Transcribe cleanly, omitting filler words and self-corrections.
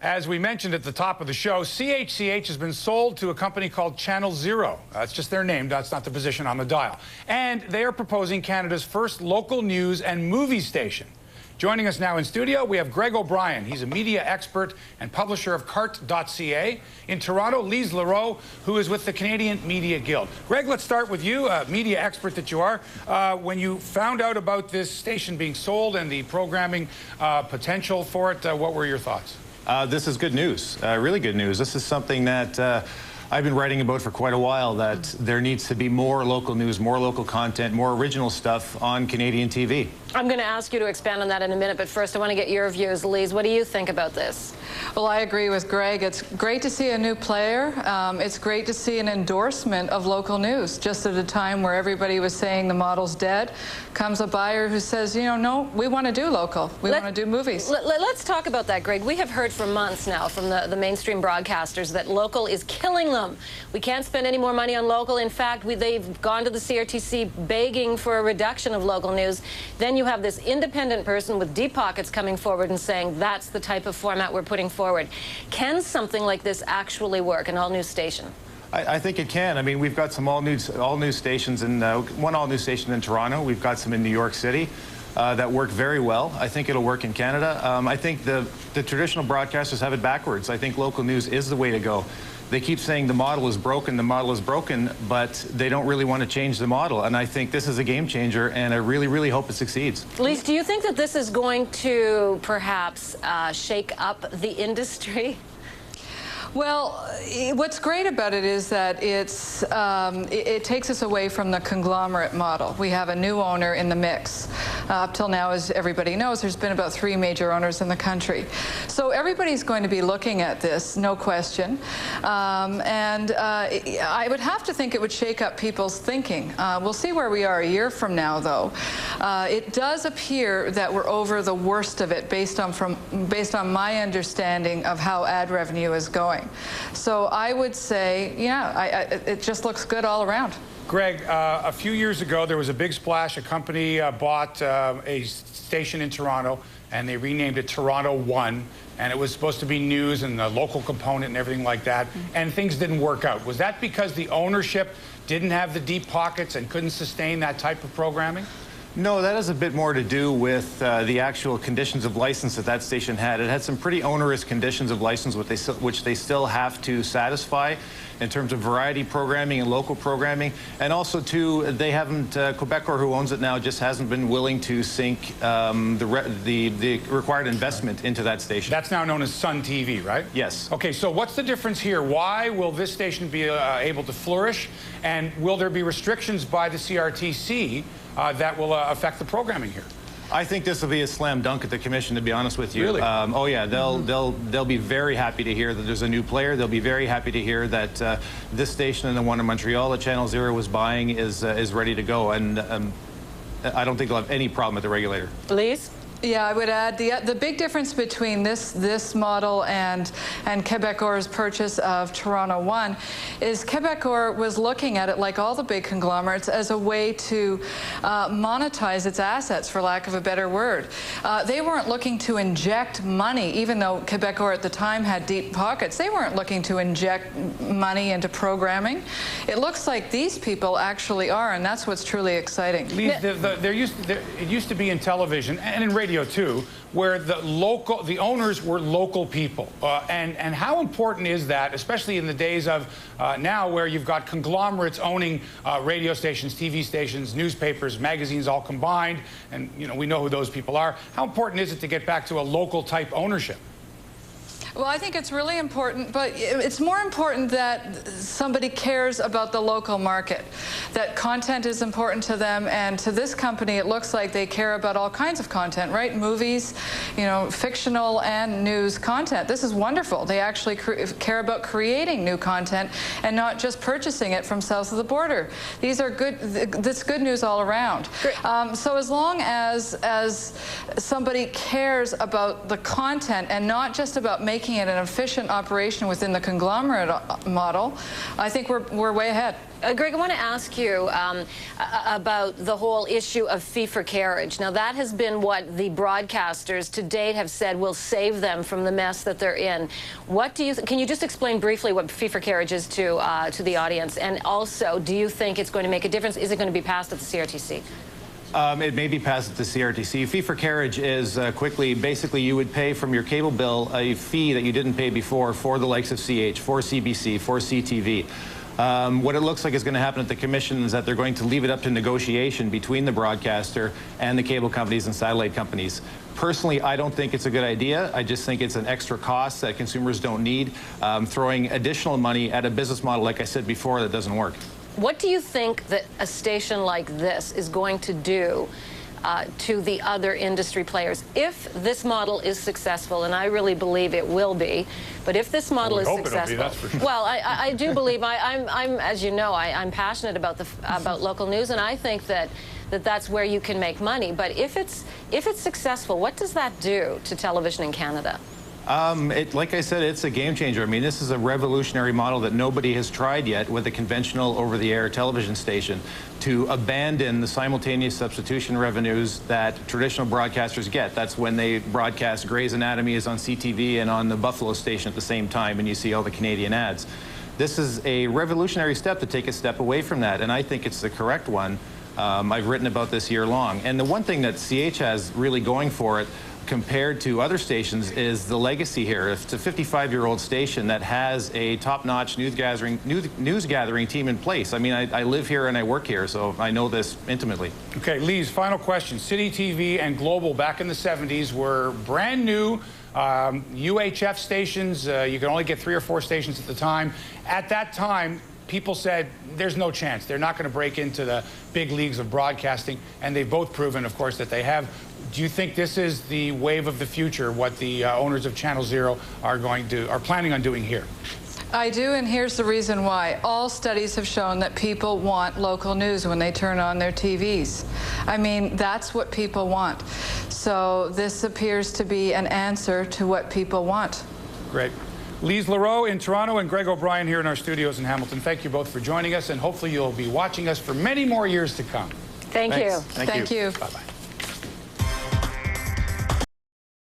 As we mentioned at the top of the show, CHCH has been sold to a company called Channel Zero. That's just their name. That's not the position on the dial. And they are proposing Canada's first local news and movie station. Joining us now in studio, we have Greg O'Brien. He's a media expert and publisher of cartt.ca. In Toronto, Lise Lareau, who is with the Canadian Media Guild. Greg, let's start with you, a media expert that you are. When you found out about this station being sold and the programming potential for it, what were your thoughts? This is good news, really good news. This is something that I've been writing about for quite a while, that there needs to be more local news, more local content, more original stuff on Canadian TV. I'm going to ask you to expand on that in a minute, but first I want to get your views. Lise, what do you think about this? Well, I agree with Greg. It's great to see a new player. It's great to see an endorsement of local news. Just at a time where everybody was saying the model's dead, comes a buyer who says, you know, no, we want to do local. We want to do movies. Let's talk about that, Greg. We have heard for months now from the mainstream broadcasters that local is killing them. We can't spend any more money on local. In fact, they've gone to the CRTC begging for a reduction of local news. Then you have this independent person with deep pockets coming forward and saying that's the type of format we're putting forward. Can something like this actually work, an all-news station? I think it can. I mean, we've got some all-news stations, and one all-news station in Toronto. We've got some in New York City that work very well. I think it'll work in Canada. I think the traditional broadcasters have it backwards. I think local news is the way to go. They keep saying the model is broken, but they don't really want to change the model. And I think this is a game changer, and I really, really hope it succeeds. Lise, do you think that this is going to perhaps shake up the industry? Well, what's great about it is that it takes us away from the conglomerate model. We have a new owner in the mix. Up till now, as everybody knows, there's been about 3 major owners in the country. So everybody's going to be looking at this, no question. I would have to think it would shake up people's thinking. We'll see where we are a year from now, though. It does appear that we're over the worst of it based on my understanding of how ad revenue is going. So I would say, yeah, it just looks good all around. Greg, a few years ago, there was a big splash. A company bought a station in Toronto, and they renamed it Toronto One, and it was supposed to be news and the local component and everything like that, and things didn't work out. Was that because the ownership didn't have the deep pockets and couldn't sustain that type of programming? No, that has a bit more to do with the actual conditions of license that station had. It had some pretty onerous conditions of license which they still have to satisfy in terms of variety programming and local programming. And also, too, they haven't, Quebecor, who owns it now, just hasn't been willing to sink the required investment into that station. That's now known as Sun TV, right? Yes. Okay, so what's the difference here? Why will this station be able to flourish? And will there be restrictions by the CRTC that will affect the programming here? I think this will be a slam dunk at the commission, to be honest with you. Really? Oh yeah, they'll be very happy to hear that there's a new player. They'll be very happy to hear that this station and the one in Montreal that Channel Zero was buying is ready to go, and I don't think they'll have any problem with the regulator. Lise? Yeah, I would add the big difference between this model and Quebecor's purchase of Toronto One is Quebecor was looking at it, like all the big conglomerates, as a way to monetize its assets, for lack of a better word. They weren't looking to inject money, even though Quebecor at the time had deep pockets. They weren't looking to inject money into programming. It looks like these people actually are, and that's what's truly exciting. Lise, it used to be in television and in radio too, where the owners were local people, and how important is that, especially in the days of now, where you've got conglomerates owning radio stations, TV stations, newspapers, magazines, all combined, and we know who those people are. How important is it to get back to a local type ownership? Well, I think it's really important, but it's more important that somebody cares about the local market, that content is important to them, and to this company, it looks like they care about all kinds of content, right? Movies, fictional and news content. This is wonderful. They actually care about creating new content and not just purchasing it from south of the border. These are good. That's good news all around. So as long as somebody cares about the content and not just about making making it an efficient operation within the conglomerate model, I think we're way ahead. Greg, I want to ask you about the whole issue of fee for carriage. Now, that has been what the broadcasters to date have said will save them from the mess that they're in. What do you can you just explain briefly what fee for carriage is to the audience? And also, do you think it's going to make a difference? Is it going to be passed at the CRTC? It may be passed at the CRTC. Fee for carriage is basically you would pay from your cable bill a fee that you didn't pay before for the likes of CH, for CBC, for CTV. What it looks like is going to happen at the commission is that they're going to leave it up to negotiation between the broadcaster and the cable companies and satellite companies. Personally, I don't think it's a good idea. I just think it's an extra cost that consumers don't need, throwing additional money at a business model, like I said before, that doesn't work. What do you think that a station like this is going to do to the other industry players if this model is successful? And I really believe it will be. But if this model is successful, that's for sure. well, I do believe I'm as you know, I'm passionate about local news, and I think that's where you can make money. But if it's successful, what does that do to television in Canada? Like I said, it's a game changer. I mean, this is a revolutionary model that nobody has tried yet with a conventional over-the-air television station, to abandon the simultaneous substitution revenues that traditional broadcasters get. That's when they broadcast Grey's Anatomy is on CTV and on the Buffalo station at the same time, and you see all the Canadian ads. This is a revolutionary step to take a step away from that, and I think it's the correct one. I've written about this year long. And the one thing that CH has really going for it compared to other stations is the legacy here. It's a 55-year-old station that has a top-notch news gathering team in place. I mean, I live here and I work here, so I know this intimately. Okay, Lise, final question. City TV and Global back in the 70s were brand new UHF stations. You could only get 3 or 4 stations at the time. At that time, people said there's no chance. They're not going to break into the big leagues of broadcasting, and they've both proven, of course, that they have. Do you think this is the wave of the future, what the owners of Channel Zero are planning on doing here? I do, and here's the reason why. All studies have shown that people want local news when they turn on their TVs. I mean, that's what people want. So this appears to be an answer to what people want. Great. Lise Lareau in Toronto and Greg O'Brien here in our studios in Hamilton. Thank you both for joining us, and hopefully you'll be watching us for many more years to come. Thank you. Thank you. Thank you. Bye-bye.